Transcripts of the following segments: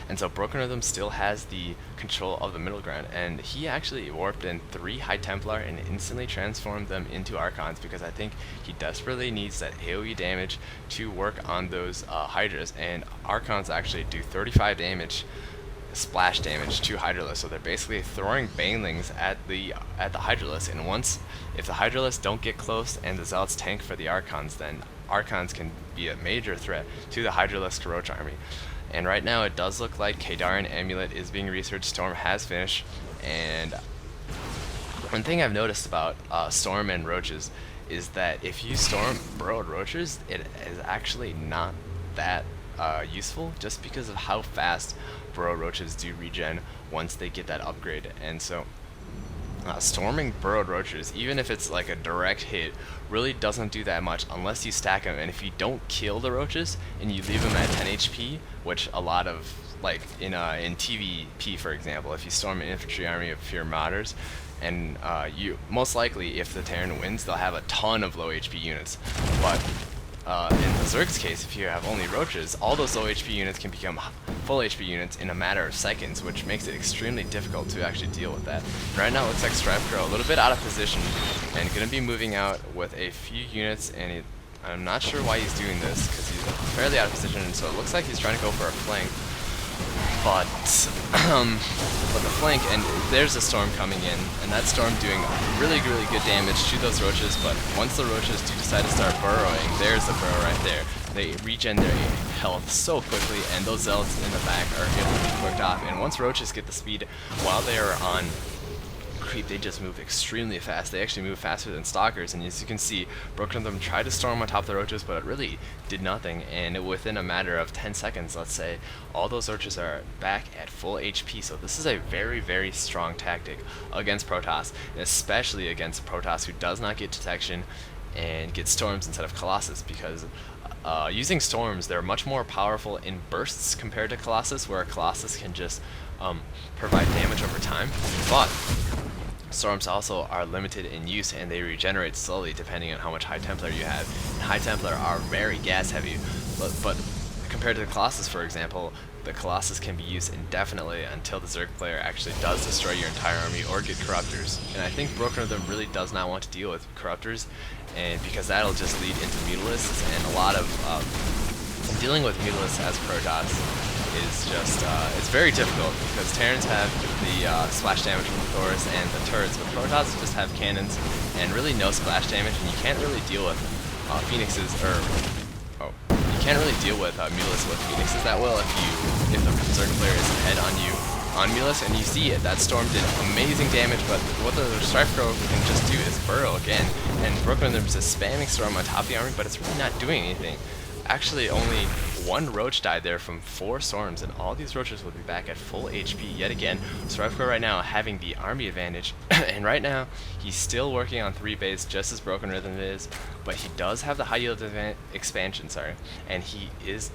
and so BrokenRhythm still has the control of the middle ground, and he actually warped in 3 High Templar and instantly transformed them into Archons because I think he desperately needs that AoE damage to work on those Hydras, and Archons actually do 35 damage splash damage to Hydralisks, so they're basically throwing banelings at the Hydralisks, and once, if the Hydralisks don't get close and the Zealots tank for the Archons, then Archons can be a major threat to the Hydralisk Roach army. And right now it does look like Kadarian Amulet is being researched. Storm has finished, and one thing I've noticed about Storm and Roaches is that if you Storm Burrowed Roaches, it is actually not that useful, just because of how fast Burrowed Roaches do regen once they get that upgrade. And so storming Burrowed Roaches, even if it's like a direct hit, really doesn't do that much unless you stack them. And if you don't kill the Roaches and you leave them at 10 HP, which a lot of, like in TVP for example, if you storm an infantry army of pure modders, and you most likely, if the Terran wins, they'll have a ton of low HP units. But in the Zerg's case, if you have only Roaches, all those low HP units can become full HP units in a matter of seconds, which makes it extremely difficult to actually deal with that. Right now it looks like StrifeCro a little bit out of position and going to be moving out with a few units, and I'm not sure why he's doing this because he's fairly out of position, and so it looks like he's trying to go for a flank. But the flank, and there's a Storm coming in, and that Storm doing really good damage to those Roaches, but once the Roaches do decide to start burrowing, there's the burrow right there. They regen their health so quickly, and those Zealots in the back are able to be quicked off, and once Roaches get the speed while they are on creep, they just move extremely fast. They actually move faster than Stalkers, and as you can see, BrokenRhythm tried to storm on top of the Roaches, but it really did nothing, and within a matter of 10 seconds, let's say, all those Roaches are back at full HP, so this is a very strong tactic against Protoss, and especially against Protoss who does not get detection and get Storms instead of Colossus, because using Storms, they're much more powerful in bursts compared to Colossus, where a Colossus can just provide damage over time, but Storms also are limited in use and they regenerate slowly depending on how much High Templar you have. And High Templar are very gas heavy, but compared to the Colossus, for example, the Colossus can be used indefinitely until the Zerg player actually does destroy your entire army or get Corruptors. And I think BrokenRhythm really does not want to deal with Corruptors, and because that'll just lead into Mutalisks, and a lot of dealing with Mutalisks as Protoss is just, it's very difficult because Terrans have the splash damage from the Thors and the turrets, but Protoss just have cannons and really no splash damage, and you can't really deal with Phoenixes, or you can't really deal with Mutalisks with Phoenixes that well if the Zerg player is ahead on you on Mutalisks, and you see it. That Storm did amazing damage, but what the StrifeCro can just do is burrow again, and BrokenRhythm's just spamming Storm on top of the army, but it's really not doing anything. Actually, only 1 Roach died there from 4 Storms, and all these Roaches will be back at full HP yet again. StrifeCro right now having the army advantage, and right now he's still working on 3 base just as BrokenRhythm is, but he does have the high yield expansion, and he is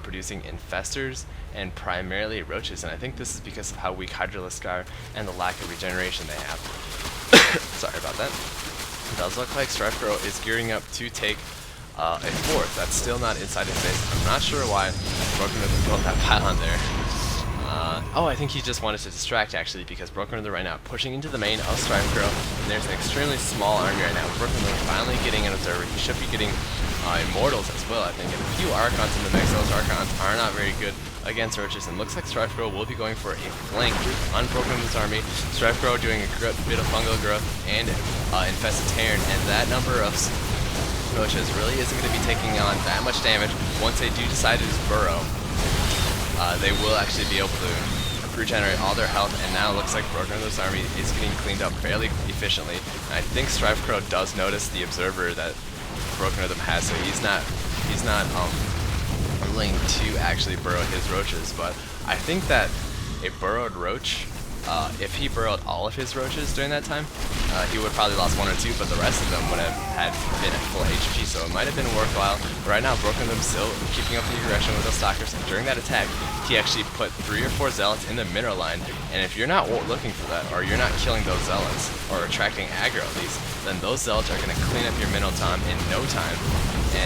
producing Infestors and primarily Roaches, and I think this is because of how weak Hydralisks are and the lack of regeneration they have. Sorry about that. It does look like StrifeCro is gearing up to take a 4th. That's still not inside his base. I'm not sure why BrokenRhythm built that pylon there. Oh, I think he just wanted to distract, actually, because BrokenRhythm right now pushing into the main of StrifeCro, and there's an extremely small army right now. BrokenRhythm finally getting an Observer. He should be getting Immortals as well, I think, and a few Archons in the mix. Those Archons are not very good against Roaches, and looks like StrifeCro will be going for a flank on BrokenRhythm's army. StrifeCro doing a bit of fungal growth and infested Terran, and that number of Roaches really isn't going to be taking on that much damage. Once they do decide to burrow, they will actually be able to regenerate all their health, and now it looks like BrokenRhythm's army is getting cleaned up fairly efficiently. And I think StrifeCro does notice the Observer that BrokenRhythm has, so he's not willing to actually burrow his Roaches, but I think that a burrowed Roach, if he burrowed all of his Roaches during that time, he would have probably lost 1 or 2, but the rest of them would have been at full HP, so it might have been worthwhile. But right now, BrokenRhythm still keeping up the aggression with those Stalkers, and during that attack, he actually put 3 or 4 Zealots in the middle line, and if you're not looking for that, or you're not killing those Zealots, or attracting aggro at least, then those Zealots are going to clean up your middle tom in no time.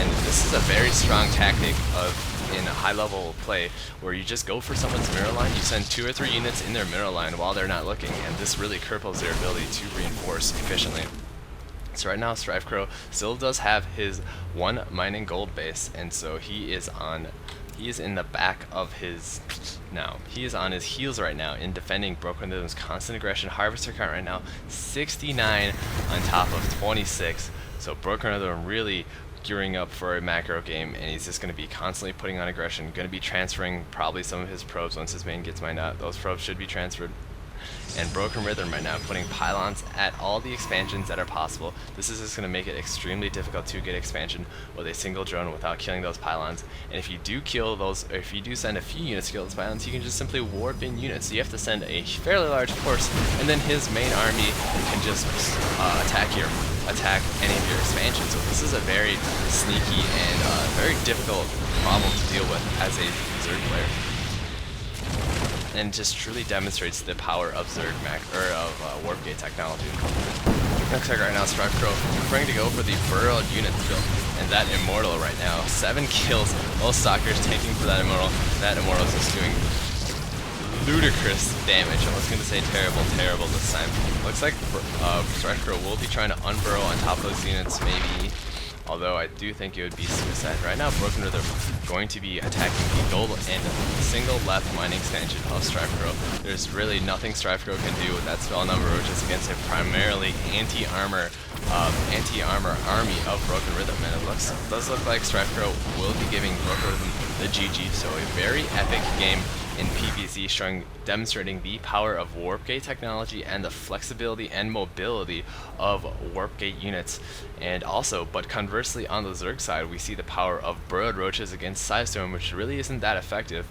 And this is a very strong tactic of in high level play where you just go for someone's mirror line, you send 2 or 3 units in their mirror line while they're not looking, and this really cripples their ability to reinforce efficiently. So right now StrifeCro still does have his 1 mining gold base, and so he is in the back of his, now he is on his heels right now in defending BrokenRhythm's constant aggression. Harvester count right now 69 on top of 26, so BrokenRhythm really gearing up for a macro game, and he's just going to be constantly putting on aggression, going to be transferring probably some of his probes once his main gets mined out. Those probes should be transferred. And BrokenRhythm right now putting pylons at all the expansions that are possible. This is just going to make it extremely difficult to get expansion with a single drone without killing those pylons. And if you do kill those, or if you do send a few units to kill those pylons, you can just simply warp in units. So you have to send a fairly large force, and then his main army can just attack any of your expansions. So this is a very sneaky and very difficult problem to deal with as a Zerg player, and just truly demonstrates the power of Zerg warp gate technology. Looks like right now StrifeCro trying to go for the burrowed unit build, and that Immortal right now, 7 kills, all Stalkers tanking for that Immortal. That Immortal is just doing ludicrous damage. I was going to say terrible this time. Looks like StrifeCro will be trying to unburrow on top of those units maybe, although I do think it would be suicide. Right now, BrokenRhythm going to be attacking the gold and single left mining expansion of StrifeCro. There's really nothing StrifeCro can do with that spell number, which is against a primarily anti-armor army of BrokenRhythm, and it does look like StrifeCro will be giving BrokenRhythm the GG. So a very epic game in PvZ, demonstrating the power of warp gate technology and the flexibility and mobility of warp gate units. And also, but conversely on the Zerg side, we see the power of burrowed roaches against Sidestorm, which really isn't that effective.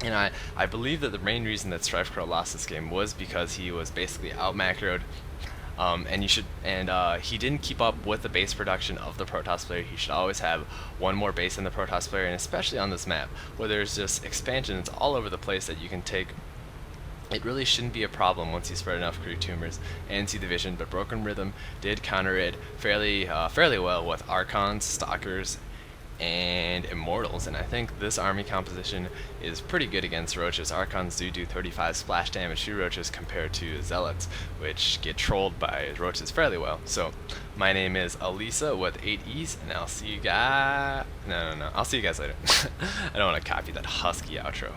And I believe that the main reason that StrifeCro lost this game was because he was basically out-macroed. He didn't keep up with the base production of the Protoss player. He should always have one more base than the Protoss player, and especially on this map where there's just expansions all over the place that you can take. It really shouldn't be a problem once you spread enough crew tumors and see the vision, but BrokenRhythm did counter it fairly well with Archons, Stalkers, and Immortals, and I think this army composition is pretty good against Roaches. Archons do 35 splash damage to Roaches compared to Zealots, which get trolled by Roaches fairly well. So my name is Elisa with 8 E's, and I'll see you guys... No. I'll see you guys later. I don't want to copy that husky outro.